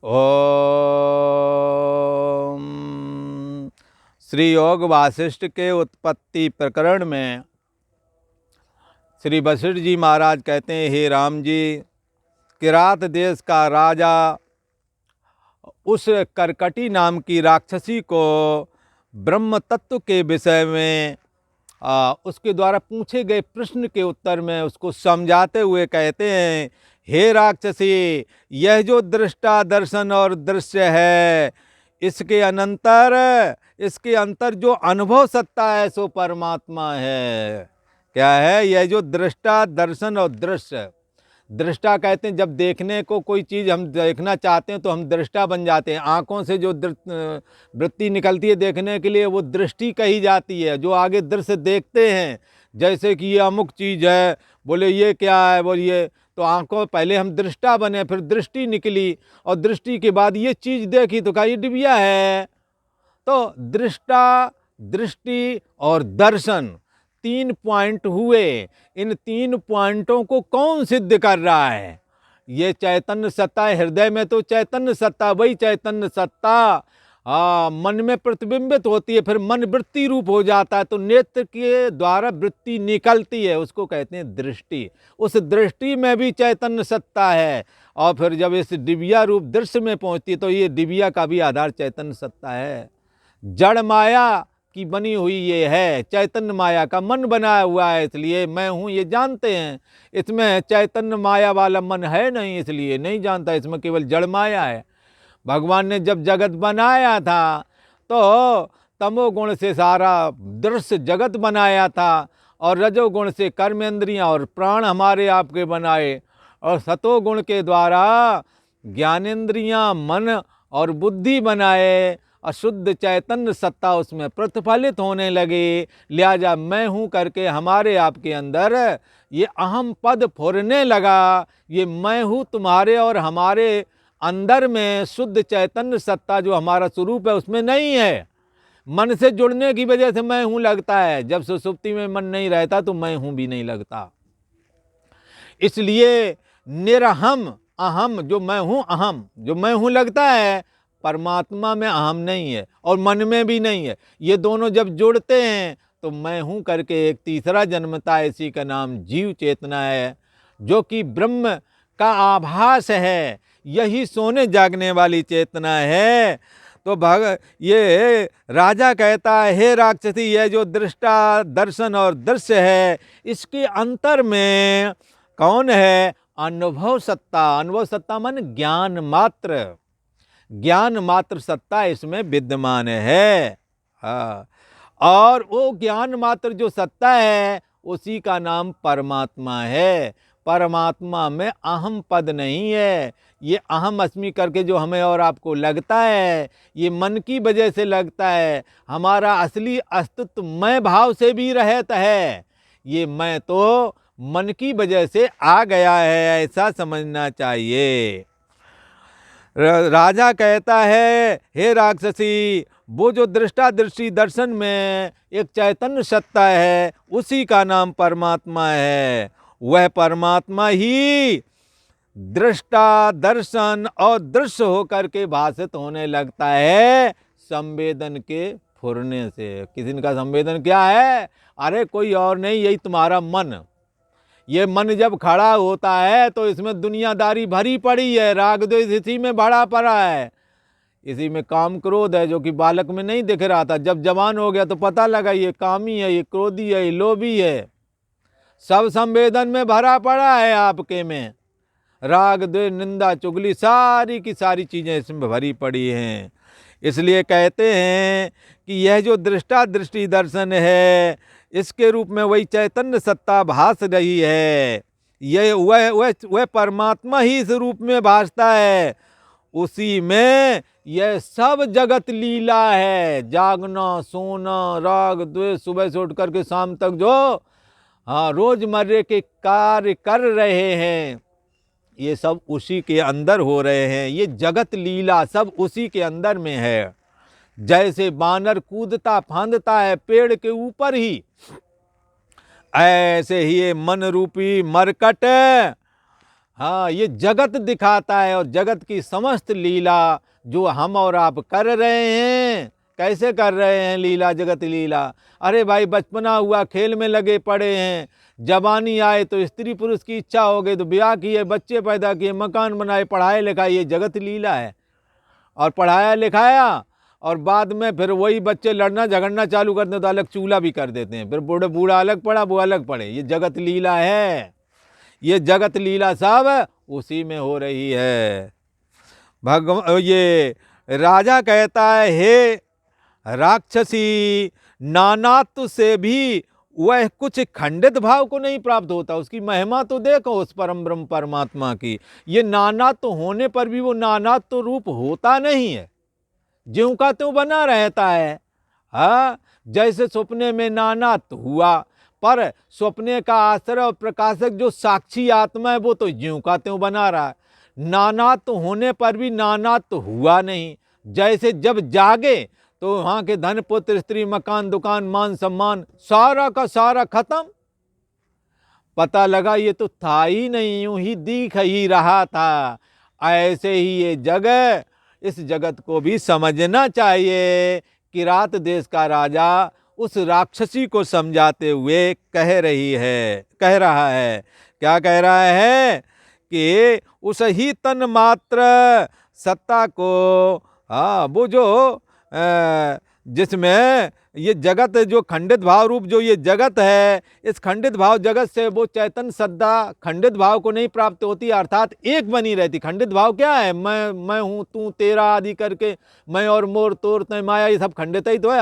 ओम। श्री योग वासिष्ठ के उत्पत्ति प्रकरण में श्री वशिष्ठ जी महाराज कहते हैं, हे राम जी, किरात देश का राजा उस करकटी नाम की राक्षसी को ब्रह्म तत्व के विषय में उसके द्वारा पूछे गए प्रश्न के उत्तर में उसको समझाते हुए कहते हैं, हे राक्षसी, यह जो दृष्टा दर्शन और दृश्य है, इसके अंतर जो अनुभव सत्ता है सो परमात्मा है। क्या है यह जो दृष्टा दर्शन और दृश्य? दृष्टा कहते हैं जब देखने को कोई चीज़ हम देखना चाहते हैं तो हम दृष्टा बन जाते हैं। आँखों से जो वृत्ति निकलती है देखने के लिए वो दृष्टि कही जाती है। जो आगे दृश्य देखते हैं, जैसे कि ये अमुक चीज़ है, बोले ये क्या है, बोलिए, तो आँखों पहले हम दृष्टा बने, फिर दृष्टि निकली और दृष्टि के बाद ये चीज़ देखी तो कहा ये डिबिया है। तो दृष्टा, दृष्टि और दर्शन 3 पॉइंट हुए। इन 3 पॉइंटों को कौन सिद्ध कर रहा है? ये चैतन्य सत्ता है। हृदय में तो चैतन्य सत्ता, वही चैतन्य सत्ता मन में प्रतिबिंबित होती है, फिर मन वृत्ति रूप हो जाता है, तो नेत्र के द्वारा वृत्ति निकलती है, उसको कहते हैं दृष्टि। उस दृष्टि में भी चैतन्य सत्ता है और फिर जब इस दिव्या रूप दृश्य में पहुंचती तो ये दिव्या का भी आधार चैतन्य सत्ता है। जड़ माया की बनी हुई ये है, चैतन्य माया का मन बनाया हुआ है, इसलिए मैं हूँ ये जानते हैं। इसमें चैतन्य माया वाला मन है नहीं, इसलिए नहीं जानता, इसमें केवल जड़ माया है। भगवान ने जब जगत बनाया था तो तमोगुण से सारा दृश्य जगत बनाया था और रजोगुण से कर्मेंद्रियां और प्राण हमारे आपके बनाए और सतोगुण के द्वारा ज्ञानेंद्रियां, मन और बुद्धि बनाए। अशुद्ध चैतन्य सत्ता उसमें प्रतिफलित होने लगी। लिहाजा मैं हूँ करके हमारे आपके अंदर ये अहम पद फुरने लगा। ये मैं हूँ तुम्हारे और हमारे अंदर में शुद्ध चैतन्य सत्ता जो हमारा स्वरूप है उसमें नहीं है। मन से जुड़ने की वजह से मैं हूँ लगता है। जब सुषुप्ति में मन नहीं रहता तो मैं हूँ भी नहीं लगता। इसलिए निरहम अहम, जो मैं हूँ अहम, जो मैं हूँ लगता है, परमात्मा में अहम नहीं है और मन में भी नहीं है। ये दोनों जब जुड़ते हैं तो मैं हूँ करके एक तीसरा जन्मता है, इसी का नाम जीव चेतना है, जो कि ब्रह्म का आभास है। यही सोने जागने वाली चेतना है। तो ये राजा कहता है, हे राक्षसी, यह जो दृष्टा दर्शन और दृश्य है, इसके अंतर में कौन है? अनुभव सत्ता। अनुभव सत्ता मन ज्ञान मात्र, ज्ञान मात्र सत्ता इसमें विद्यमान है। हाँ, और वो ज्ञान मात्र जो सत्ता है उसी का नाम परमात्मा है। परमात्मा में अहम पद नहीं है। ये अहम अस्मि करके जो हमें और आपको लगता है, ये मन की वजह से लगता है। हमारा असली अस्तित्व मैं भाव से भी रहता है। ये मैं तो मन की वजह से आ गया है, ऐसा समझना चाहिए। राजा कहता है, हे राक्षसी, वो जो दृष्टा दृष्टि दर्शन में एक चैतन्य सत्ता है उसी का नाम परमात्मा है। वह परमात्मा ही दृष्टा दर्शन और दृश्य होकर के भाषित होने लगता है संवेदन के फुरने से। किसी का संवेदन क्या है? अरे कोई और नहीं, यही तुम्हारा मन। ये मन जब खड़ा होता है तो इसमें दुनियादारी भरी पड़ी है, राग द्वेष इसी में भरा पड़ा है, इसी में काम क्रोध है, जो कि बालक में नहीं दिख रहा था। जब जवान हो गया तो पता लगा ये कामी है, ये क्रोधी है, ये लोभी है। सब संवेदन में भरा पड़ा है आपके में। राग द्वेष निंदा चुगली सारी की सारी चीज़ें इसमें भरी पड़ी हैं। इसलिए कहते हैं कि यह जो दृष्टा दृष्टि दर्शन है, इसके रूप में वही चैतन्य सत्ता भास रही है। यह वह परमात्मा ही इस रूप में भासता है। उसी में यह सब जगत लीला है। जागना, सोना, राग द्वेष, सुबह से उठ करके शाम तक जो रोजमर्रे के कार्य कर रहे हैं, ये सब उसी के अंदर हो रहे हैं। ये जगत लीला सब उसी के अंदर में है। जैसे बानर कूदता फांदता है पेड़ के ऊपर ही, ऐसे ही ये मन रूपी मरकट हाँ, ये जगत दिखाता है और जगत की समस्त लीला जो हम और आप कर रहे हैं, कैसे कर रहे हैं लीला, जगत लीला। अरे भाई, बचपना हुआ खेल में लगे पड़े हैं, जवानी आए तो स्त्री पुरुष की इच्छा हो गई तो ब्याह किए, बच्चे पैदा किए, मकान बनाए, पढ़ाए लिखाए, ये जगत लीला है। और पढ़ाया लिखाया और बाद में फिर वही बच्चे लड़ना झगड़ना चालू कर दें तो अलग चूल्हा भी कर देते हैं, फिर बूढ़े बूढ़ा अलग पड़ा, वो अलग पड़े। ये जगत लीला है, ये जगत लीला सब उसी में हो रही है। ये राजा कहता है, हे राक्षसी, नानात्व से भी वह कुछ खंडित भाव को नहीं प्राप्त होता। उसकी महिमा तो देखो उस परम ब्रह्म परमात्मा की। ये नानात्व होने पर भी वो नानात्व रूप होता नहीं है, ज्यों का त्यों बना रहता है। हाँ, जैसे सपने में नानात्व हुआ, पर सपने का आश्रय और प्रकाशक जो साक्षी आत्मा है वो तो ज्यों का त्यों बना रहा है। नानात्व होने पर भी नानात्व हुआ नहीं। जैसे जब जागे तो वहाँ के धन पुत्र स्त्री मकान दुकान मान सम्मान सारा का सारा खत्म। पता लगा ये तो था ही नहीं, यूं ही दिख ही रहा था। ऐसे ही ये जगह, इस जगत को भी समझना चाहिए। किरात देश का राजा उस राक्षसी को समझाते हुए कह रहा है, क्या कह रहा है कि उस ही तन मात्र सत्ता को, वो जो जिसमें ये जगत जो खंडित भाव रूप जो ये जगत है, इस खंडित भाव जगत से वो चैतन्य सत्ता खंडित भाव को नहीं प्राप्त होती, अर्थात एक बनी रहती। खंडित भाव क्या है? मैं हूँ, तू तेरा आदि करके, मैं और मोर तोर तय माया, ये सब खंडित ही तो है।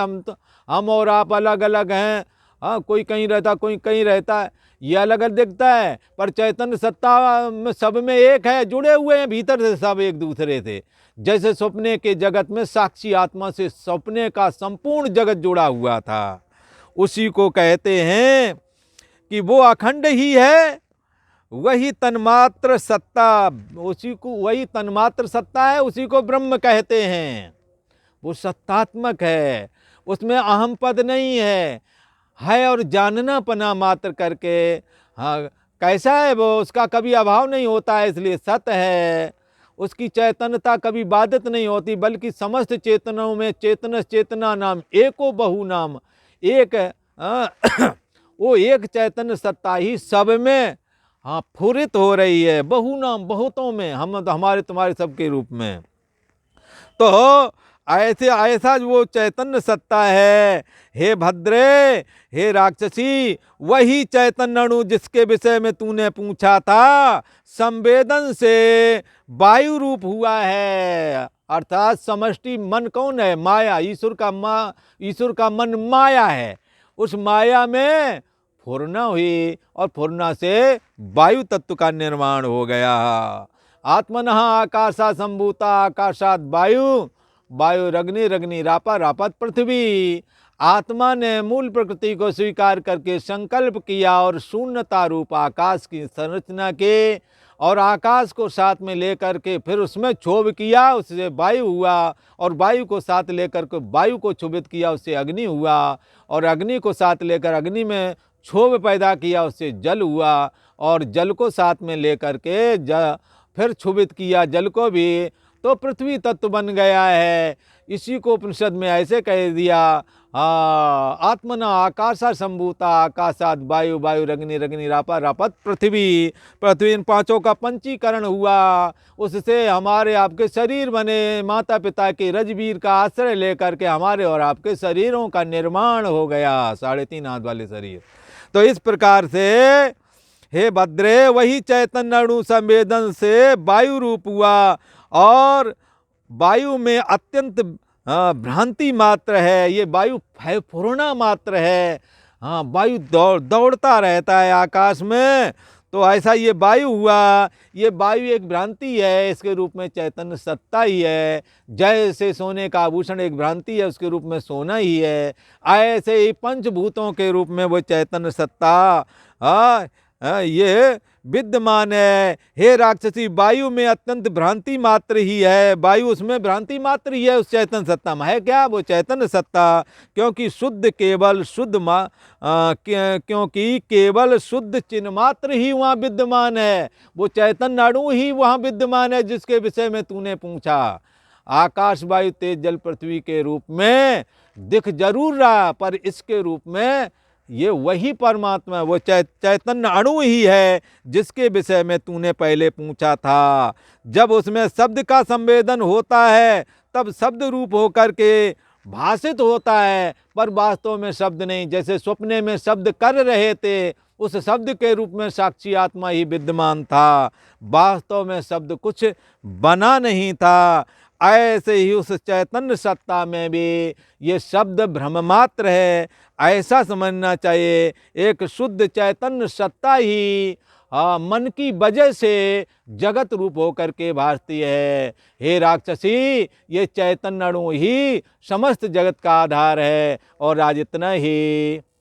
हम और आप अलग अलग हैं। हाँ, कोई कहीं रहता कोई कहीं रहता है, ये अलग अलग दिखता है, पर चैतन्य सत्ता में सब में एक है, जुड़े हुए हैं भीतर से सब एक दूसरे से। जैसे सपने के जगत में साक्षी आत्मा से सपने का संपूर्ण जगत जुड़ा हुआ था, उसी को कहते हैं कि वो अखंड ही है, वही तन्मात्र सत्ता, उसी को वही तन्मात्र सत्ता है, उसी को ब्रह्म कहते हैं। वो सत्तात्मक है, उसमें अहम पद नहीं है और जानना पना मात्र करके। हाँ, कैसा है वो? उसका कभी अभाव नहीं होता है, इसलिए सत्य है। उसकी चैतन्यता कभी बाधित नहीं होती, बल्कि समस्त चेतनों में चेतना नाम एको बहु नाम, एक वो एक चैतन्य सत्ता ही सब में फुरित हो रही है, बहु नाम बहुतों में, हम हमारे तुम्हारे सबके रूप में। तो ऐसा वो चैतन्य सत्ता है। हे भद्रे, हे राक्षसी, वही चैतन्य अणु जिसके विषय में तूने पूछा था, संवेदन से वायु रूप हुआ है। अर्थात समष्टि मन कौन है? माया। ईश्वर का मन माया है। उस माया में फुरना हुई और फुरना से वायु तत्व का निर्माण हो गया। आत्मनः आकाशा संभूता, आकाशात वायु, वायु रग्नि, रग्नि रापा, रापत पृथ्वी। आत्मा ने मूल प्रकृति को स्वीकार करके संकल्प किया और शून्यता रूप आकाश की संरचना के, और आकाश को साथ में लेकर के फिर उसमें क्षोभ किया, उससे वायु हुआ, और वायु को साथ लेकर के वायु को क्षोभित किया, उससे अग्नि हुआ, और अग्नि को साथ लेकर अग्नि में क्षोभ पैदा किया, उससे जल हुआ, और जल को साथ में लेकर के फिर क्षोभित किया जल को भी, तो पृथ्वी तत्व बन गया है। इसी को उपनिषद में ऐसे कह दिया, आत्मना आकाशा संभूता, आकाशात वायु, वायु रग्नि, रग्नि रापा, रापत पृथ्वी। पृथ्वी इन पांचों का पंचीकरण हुआ, उससे हमारे आपके शरीर बने। माता पिता के रजवीर का आश्रय लेकर के हमारे और आपके शरीरों का निर्माण हो गया, 3.5 हाथ वाले शरीर। तो इस प्रकार से हे भद्रे, वही चैतन्य अणु संवेदन से वायु रूप हुआ, और वायु में अत्यंत भ्रांति मात्र है। ये वायु फुरना मात्र है। हाँ, वायु दौड़ता रहता है आकाश में, तो ऐसा ये वायु हुआ। ये वायु एक भ्रांति है, इसके रूप में चैतन्य सत्ता ही है। जैसे सोने का आभूषण एक भ्रांति है, उसके रूप में सोना ही है, ऐसे ही पंचभूतों के रूप में वो चैतन्य सत्ता ये विद्यमान है। हे राक्षसी, वायु में अत्यंत भ्रांति मात्र ही है, वायु उसमें भ्रांति मात्र ही है, उस चैतन्य सत्ता में है क्या? वो चैतन्य सत्ता, क्योंकि शुद्ध केवल शुद्ध क्योंकि केवल शुद्ध चिन्ह मात्र ही वहाँ विद्यमान है। वो चैतन्य अणु ही वहाँ विद्यमान है जिसके विषय में तूने पूछा। आकाश वायु तेज जल पृथ्वी के रूप में दिख जरूर रहा, पर इसके रूप में ये वही परमात्मा, वो चैतन्य अणु ही है जिसके विषय में तूने पहले पूछा था। जब उसमें शब्द का संवेदन होता है तब शब्द रूप होकर के भाषित होता है, पर वास्तव में शब्द नहीं। जैसे स्वप्ने में शब्द कर रहे थे, उस शब्द के रूप में साक्षी आत्मा ही विद्यमान था, वास्तव में शब्द कुछ बना नहीं था। ऐसे ही उस चैतन्य सत्ता में भी ये शब्द भ्रम मात्र है, ऐसा समझना चाहिए। एक शुद्ध चैतन्य सत्ता ही मन की वजह से जगत रूप होकर के भासती है। हे राक्षसी, ये चैतन्य अणु ही समस्त जगत का आधार है। और आज इतना ही।